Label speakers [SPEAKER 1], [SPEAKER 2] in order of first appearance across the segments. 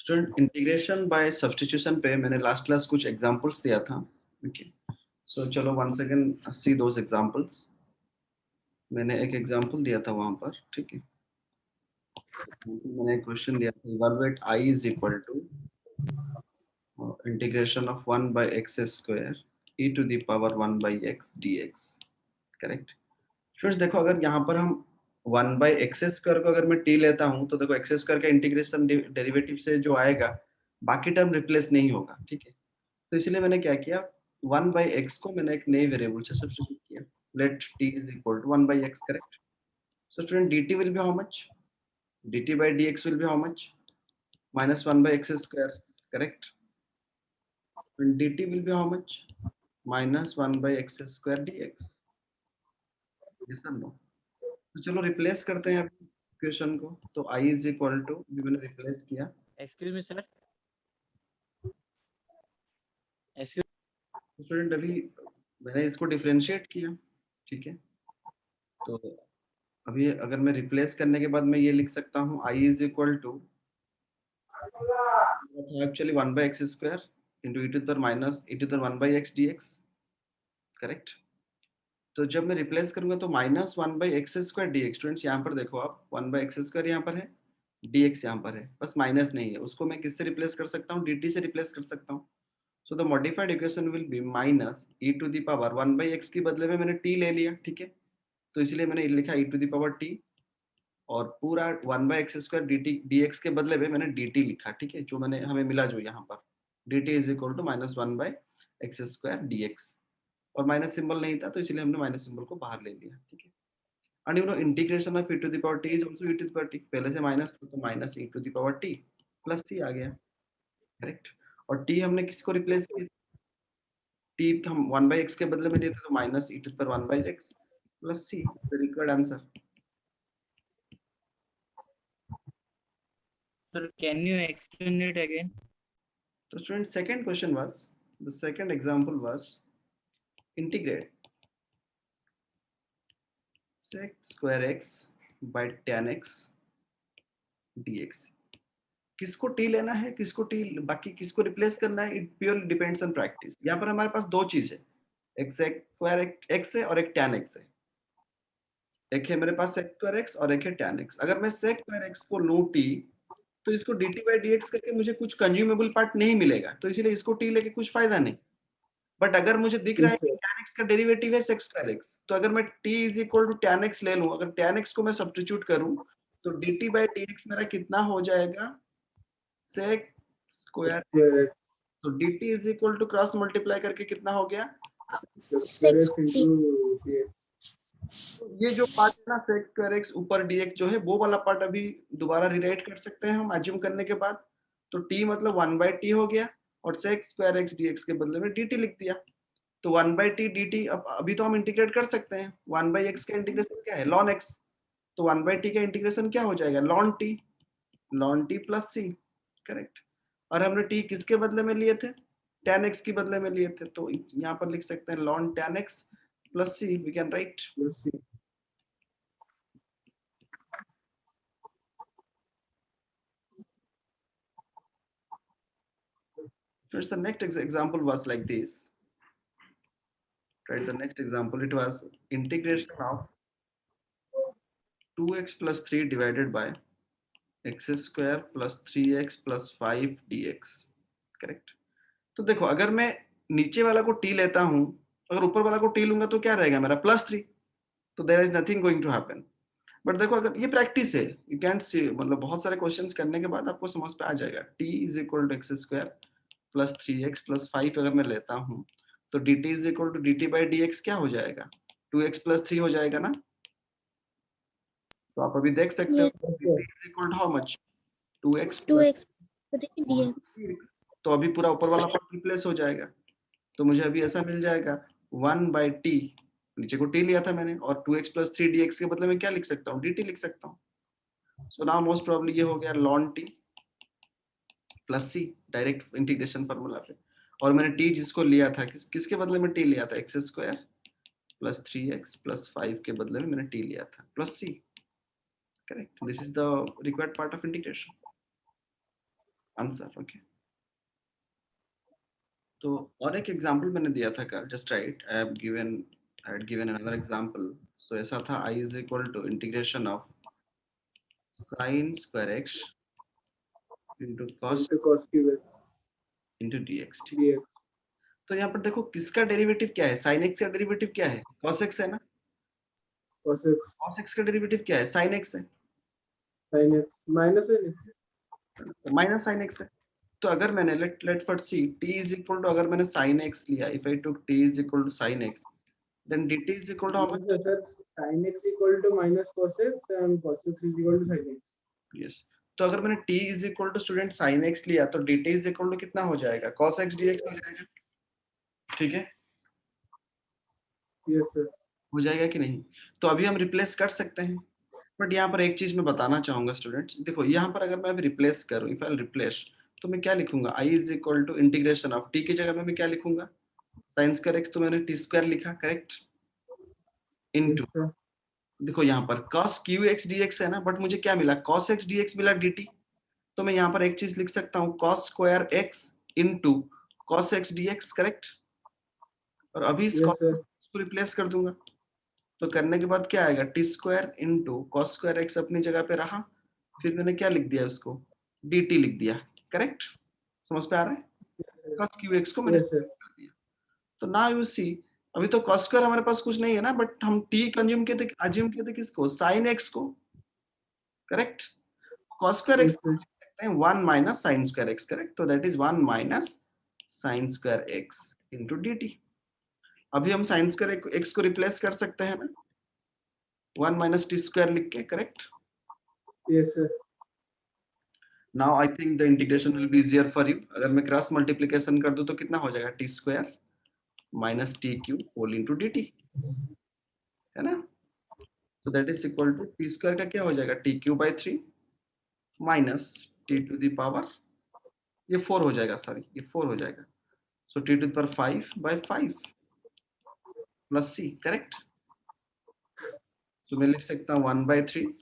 [SPEAKER 1] Student integration by substitution पे मैंने last class कुछ एग्जांपल्स दिया था। ओके, सो चलो वन सेकंड सी दोस एग्जांपल्स। मैंने एक एग्जांपल दिया था वहां पर, ठीक है। मैंने एक क्वेश्चन दिया था, evaluate I is equal to integration of 1 by x square e to the power 1 by x dx. Correct students, देखो अगर यहाँ पर हम 1 बाय एक्स स्क्वायर को अगर मैं टी लेता हूँ तो देखो एक्स स्क्वायर का इंटीग्रेशन डेरिवेटिव से जो आएगा बाकी टर्म रिप्लेस नहीं होगा, ठीक है। तो इसलिए मैंने क्या किया, 1 बाई एक्स को मैंने एक नए वेरिएबल से सब्स्टिट्यूट किया। Let t is equal to 1 by x, correct. So student dt will be how much, dt by dx will be how much, minus 1 by x square, correct. And dt will be how much, minus 1 by x square dx, yes or no. तो चलो replace करते हैं equation को। तो i is equal to, भी मैंने replace किया।
[SPEAKER 2] Excuse me sir, excuse
[SPEAKER 1] student अभी मैंने इसको डिफरेंशिएट किया, ठीक है। तो अभी अगर मैं रिप्लेस करने के बाद मैं ये लिख सकता हूँ i is equal to actually 1 by x square into e to the minus e to the 1 by x dx, correct. तो जब मैं रिप्लेस करूंगा तो minus 1 by x square dx, students यहाँ पर देखो आप 1 by x square यहाँ पर है, dx यहाँ पर है, बस माइनस नहीं है। उसको मैं किससे रिप्लेस कर सकता हूँ, dt से रिप्लेस कर सकता हूँ। So the modified equation will be minus e to the power 1 by x की बदले में मैंने t ले लिया, ठीक है। तो इसलिए मैंने लिखा e to the power t, और पूरा 1 by x square dt dx के बदले में मैंने dt लिखा, ठीक है। जो मैंने हमें मिला जो यहाँ पर dt is equal to minus 1 by x square dx, और माइनस सिंबल नहीं था तो इसलिए हमने माइनस सिंबल को बाहर ले लिया, ठीक है। And you know integration of e to the power t is also e to the power t, पहले से माइनस था तो minus e to the power t plus c आ गया, करेक्ट। और t हमने किसको रिप्लेस किया, t हम 1 बाय x के बदले में दिए थे तो minus e to the power 1 by x plus c, the required answer.
[SPEAKER 2] Sir, can you explain it again?
[SPEAKER 1] So student, second question was, the second example was integrate sec square x by tan x dx। किसको t लेना है, किसको t, बाकी किसको replace करना है, it purely depends on practice. यहाँ पर हमारे पास दो चीज है, एक sec square x है और एक tan x है। एक है मेरे पास sec square x और एक है tan x। अगर मैं sec square x को लूं t, तो इसको dt by dx करके मुझे कुछ कंज्यूमेबल पार्ट नहीं मिलेगा, तो इसलिए इसको t लेके कुछ फायदा नहीं। बट अगर मुझे दिख रहा है कि tan x का डेरिवेटिव है sec square x, तो अगर मैं t is equal to tan x ले लूं, अगर tan x को मैं सब्स्टिट्यूट करूं तो dt by dx मेरा कितना हो जाएगा, sec स्क्वायर। तो dt is equal to cross multiply करके कितना हो गया, तो ये जो पार्ट है ना sec स्क्वायर x ऊपर dx जो है, वो वाला पार्ट अभी दोबारा रिराइट कर सकते हैं हम एज्यूम करने के बाद। तो t मतलब 1 by t हो गया, और sec स्क्वायर x dx के बदले में dt लिख दिया। तो 1 by t dt, अब अभी तो हम इंटीग्रेट कर सकते हैं। 1 by x का इंटीग्रेशन क्या है, ln x। तो 1 by t का इंटीग्रेशन क्या हो जाएगा, ln t plus c, correct. और हमने t किसके बदले में लिए थे, tan x के बदले में लिए थे, तो यहाँ पर लिख सकते हैं ln tan x plus c, we can write. First, the next example was like this. Right, the next example, it was integration of 2x plus 3 divided by x square plus 3x plus 5 dx, correct. तो देखो अगर मैं नीचे वाला को t लेता हूं, अगर ऊपर वाला को t लूंगा तो क्या रहेगा मेरा, प्लस 3। तो there is nothing going to happen. But देखो अगर ये प्रैक्टिस है, यू कैंट सी, मतलब बहुत सारे क्वेश्चंस करने के बाद आपको समझ पे आ जाएगा। t is equal to x square plus 3x plus 5 अगर मैं लेता हूं, तो dt is equal to dt by dx क्या हो जाएगा, 2x प्लस 3 हो जाएगा ना। तो आप अभी देख सकते हो dt is equal to how much, 2x plus 3x। तो अभी पूरा ऊपर वाला पार्ट रिप्लेस हो जाएगा। तो मुझे अभी ऐसा मिल जाएगा 1 बाई टी, नीचे को t लिया था मैंने, और 2x प्लस 3 dx के बदले में क्या लिख सकता हूँ, dt लिख सकता हूँ। सो नाउ मोस्ट प्रोबब्ली ये हो गया ln t plus c, direct integration formula पे। और मैंने t जिसको लिया था, किसके बदले में t लिया था, x square plus 3x plus 5 के बदले में मैंने t लिया था plus c, correct. This is the required part of integration. Answer. Okay, तो और एक एग्जांपल मैंने दिया था कल, just right, I had given another example. So ऐसा था I is equal to integration of sin square x into cos
[SPEAKER 3] into cos cube x
[SPEAKER 1] into dx, ठीक।
[SPEAKER 3] dx.
[SPEAKER 1] तो यहाँ पर देखो किसका डेरिवेटिव क्या है, sin x का डेरिवेटिव क्या है, cos x है ना।
[SPEAKER 3] Cos x
[SPEAKER 1] cos x का डेरिवेटिव क्या है, sin x है,
[SPEAKER 3] sin x minus sin x.
[SPEAKER 1] Minus sin x है। तो अगर मैंने let for see t is equal to, अगर मैंने sin x लिया, if I took t is equal to sin x, then dt is equal to how much?
[SPEAKER 3] Yes, sir. Sin x equal to minus cos x and cos x is equal to sin x.
[SPEAKER 1] Yes. तो अगर मैंने t is equal to student sin x लिया तो dt is equal to कितना हो जाएगा, cos x dx हो जाएगा, ठीक है,
[SPEAKER 3] Yes, sir.
[SPEAKER 1] हो जाएगा कि नहीं। तो अभी हम रिप्लेस कर सकते हैं, बट यहाँ पर एक चीज मैं बताना चाहूंगा स्टूडेंट्स, देखो यहाँ पर अगर मैं अभी रिप्लेस करूँ, इफ आई रिप्लेस, तो मैं क्या लिखूंगा, i is equal to integration of t की जगह में मैं क्या लिखूंगा, sin स्क्वायर x, तो मैंने t स्क्वायर लिखा, करेक्ट, इनटू,
[SPEAKER 3] Yes, sir.
[SPEAKER 1] देखो यहाँ पर cos qx dx है ना, बट मुझे क्या मिला, cos x dx मिला dt। तो मैं यहाँ पर एक चीज लिख सकता हूँ, cos square x into cos x dx, correct. और अभी इस
[SPEAKER 3] Yes,
[SPEAKER 1] cos
[SPEAKER 3] sir.
[SPEAKER 1] को रिप्लेस कर दूंगा, तो करने के बाद क्या आएगा, T square into cos square x अपनी जगह पे रहा, फिर मैंने क्या लिख दिया उसको, dt लिख दिया, करेक्ट, समझ पे आ रहा है, cos qx को मैंने
[SPEAKER 3] Yes, sir.
[SPEAKER 1] कर दिया। तो नाउ यू सी, अभी तो cos स्क्वायर हमारे पास कुछ नहीं है ना, बट हम t कंज्यूम किए थे, अज्यूम किए थे किसको, sin x को, correct. cos square x
[SPEAKER 3] Yes, sir.
[SPEAKER 1] सकते हैं 1 minus sin square x, correct, तो that is 1 minus sin square x into dt। अभी हम sin स्क्वायर x को रिप्लेस कर सकते हैं ना, 1 माइनस t स्क्वायर लिख के, correct.
[SPEAKER 3] Yes, sir.
[SPEAKER 1] Now I think the integration will be easier for you. अगर मैं क्रॉस मल्टीप्लिकेशन कर दूं तो कितना हो जाएगा, t square minus t cube whole into d t, है ना। तो that is equal to t square का क्या हो जाएगा, t cube by 3 minus t to the power, ये 4 हो जाएगा, सॉरी ये 4 हो जाएगा, so t to the power 5 by 5 plus c, correct. तो मैं लिख सकता हूँ 1 बाई 3,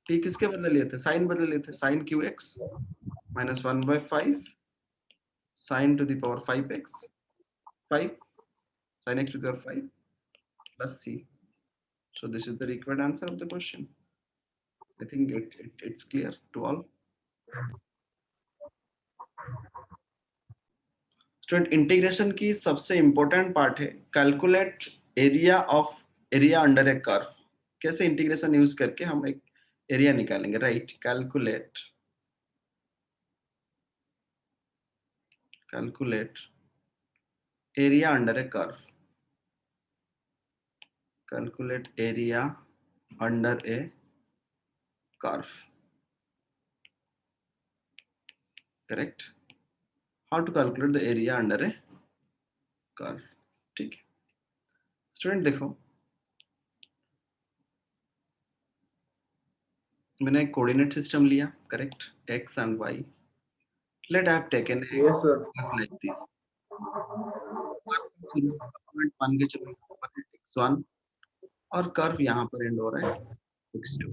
[SPEAKER 1] टी किसके बदले लिए थे, साइन बदले लिए थे, sine q x minus 1 by 5 sine to the power 5 x, 5 sin x to the power 5 plus c. So this is the required answer of the question. I think it's clear to all. Student, integration की सबसे important part है calculate area of area under a curve. कैसे integration use करके हम एक area निकालेंगे, right? Calculate area under a curve. Calculate area under a curve. Correct? How to calculate the area under a curve? ठीक है student, देखो मैंने एक कोऑर्डिनेट सिस्टम लिया, correct, x and y. Let I have taken a
[SPEAKER 3] Yes, sir.
[SPEAKER 1] curve like this. Point मान के चलो x1 और कर्व यहाँ पर एंड हो रहा है x2।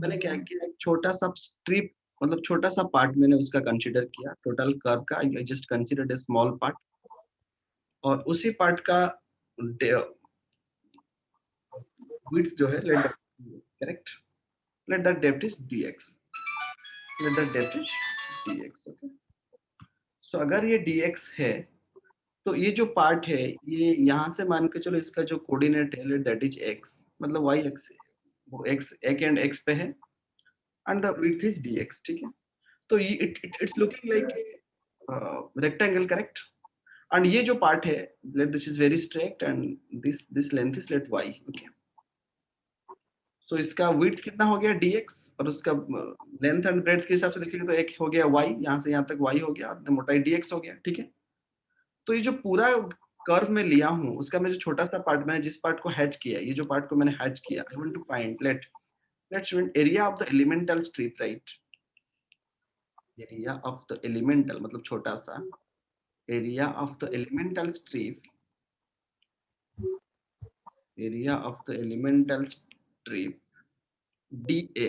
[SPEAKER 1] मैंने क्या किया, एक छोटा सा स्ट्रिप, मतलब छोटा सा पार्ट मैंने उसका कंसीडर किया, टोटल कर्व का I just considered a small part, और उसी पार्ट का विड्थ जो है, let correct, let that depth is dx, let that depth is dx, okay. So अगर ये dx है, तो ये जो पार्ट है, ये यहाँ से मान के चलो इसका जो कोऑर्डिनेट है, लेट दैट इज x, मतलब y एक्स है, वो x एक एंड x पे है, and the width is dx, ठीक है। तो ये it's looking like rectangle, correct, and ये जो पार्ट है, let this is very straight and this length is let y, okay. So इसका विड्थ कितना हो गया dx, और उसका लेंथ एंड ब्रेड्थ के हिसाब से देखेंगे तो एक हो गया y, यहाँ से यहाँ तक y हो गया, और मोटाई dx हो गया, ठीक है। तो ये जो पूरा कर्व में लिया हूँ, उसका मैं जो छोटा सा पार्ट, मैंने जिस पार्ट को हैच किया, ये जो पार्ट को मैंने हैच किया, I want to find let's area of the elemental strip, right, area of the elemental मतलब छोटा सा area of the elemental strip, area of the elemental strip DA,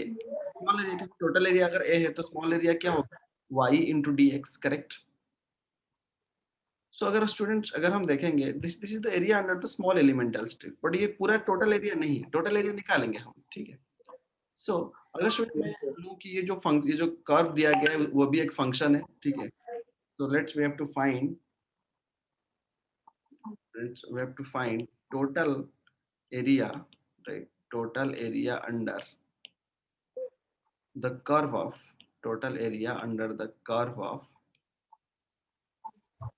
[SPEAKER 1] small area, total area अगर A है तो small area क्या होगा, y into dx, correct. सो अगर students अगर हम देखेंगे this is the area under the small elemental strip, but ये पूरा टोटल एरिया नहीं है, टोटल एरिया निकालेंगे हम, ठीक है. सो अगर स्टूडेंट मैं
[SPEAKER 3] Yes, sir.
[SPEAKER 1] लूं कि ये जो कर्व दिया गया है वो भी एक फंक्शन है, ठीक है. So let's we have to find total area, right? Total area under the curve of total area under the curve of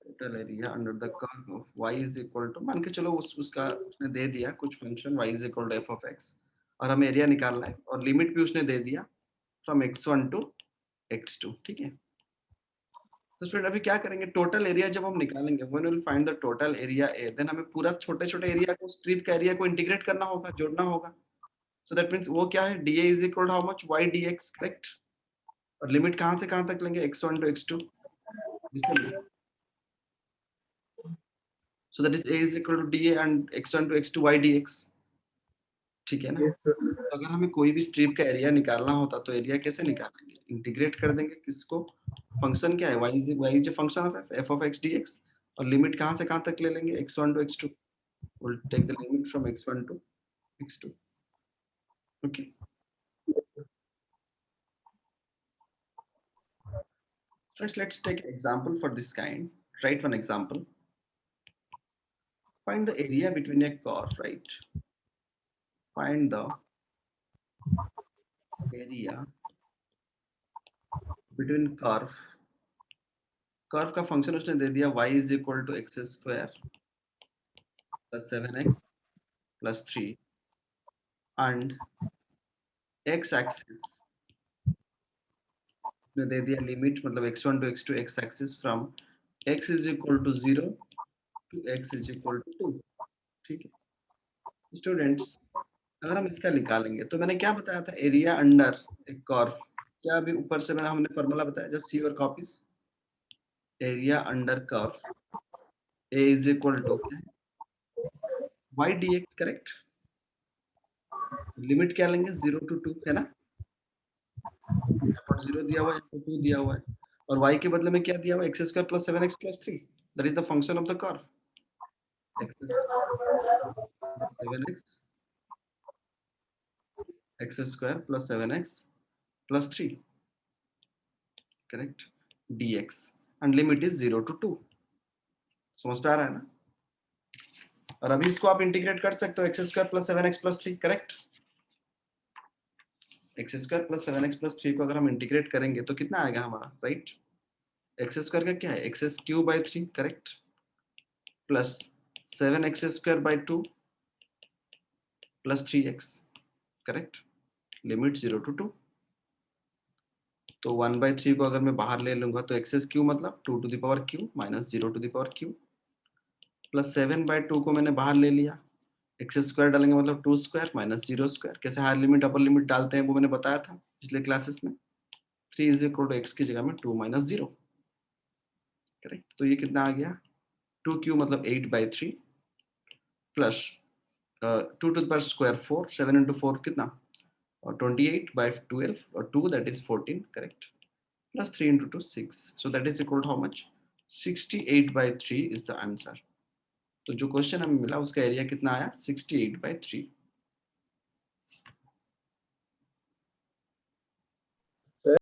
[SPEAKER 1] total area under the curve of y is equal to, मान के चलो उसका उसने दे दिया कुछ function y is equal to f of x और हमें area निकालना है और लिमिट भी उसने दे दिया फ्रॉम x1 to x2, ठीक है. तो स्टूडेंट अभी क्या करेंगे, टोटल एरिया जब हम निकालेंगे when we will find the total area A, then हमें पूरा छोटे-छोटे एरिया को स्ट्रिप का एरिया को इंटीग्रेट करना होगा, जोड़ना होगा. सो दैट मींस वो क्या है, dA is equal to how much, y dx, correct. और लिमिट कहां से कहां तक लेंगे, x1 to x2. So that is a is equal to dA and x1 to x2 y dx, ठीक है ना.
[SPEAKER 3] Yes, sir.
[SPEAKER 1] तो अगर हमें कोई भी स्ट्रिप का एरिया निकालना होता तो एरिया कैसे निकालेंगे, इंटीग्रेट कर देंगे किसको, फंक्शन क्या है y is a function of f of x dx और लिमिट कहां से कहां तक ले लेंगे, x1 to x2. We'll take the limit from x1 to x2. Okay. First, let's take an example for this kind. Write one example. Find the area between a curve, right? Find the area between curve. Curve का function उसने दे दिया y is equal to x square plus 7x plus 3 and x axis उसने दे दिया limit मतलब x1 to x2 x axis from x is equal to 0 to x is equal to 2, ठीक है. Students अगर हम इसका निकालेंगे तो मैंने क्या बताया था, एरिया अंडर एक कर्व, क्या अभी ऊपर से मैंने हमने फॉर्मूला बताया, just see your copies. Area under curve A is equal to y d x, correct. Limit क्या लेंगे, 0 to 2 है ना, 0 दिया हुआ है, 2 दिया हुआ है और y के बदले में क्या दिया हुआ है, x square plus 7x plus 3, that is the function of the curve, x square 7x x square plus 7x plus 3, correct, dx and limit is 0 to 2. समझ पे आ रहा है ना. और अभी इसको आप इंटीग्रेट कर सकते हो, x square plus 7x plus 3, correct. X square plus 7x plus 3 को अगर हम इंटीग्रेट करेंगे तो कितना आएगा हमारा, राइट. एक्स स्क्वायर का क्या है, x cube by 3, correct, plus 7x square by 2 plus 3x, correct, limit 0 to 2. तो 1/3 को अगर मैं बाहर ले लूंगा तो एक्स क्यू मतलब 2 to the power q minus 0 to the power q plus 7/2 को मैंने बाहर ले लिया, एक्स स्क्वायर डालेंगे मतलब 2 स्क्वायर माइनस 0 स्क्वायर. कैसे हायर लिमिट अपर लिमिट डालते हैं वो मैंने बताया था पिछले क्लासेस में. 3 इज इक्वल टू एक्स की जगह में 2 माइनस 0, करेक्ट. तो ये कितना आ गया, 2q मतलब 8/3 plus 2 to the power square 4, 7 into 4 कितना और 28/12 और 2 that is 14, correct, plus 3 into 2 6, so that is equal to how much, 68/3 is the answer. तो जो क्वेश्चन हमें मिला उसका एरिया कितना आया, 68/3.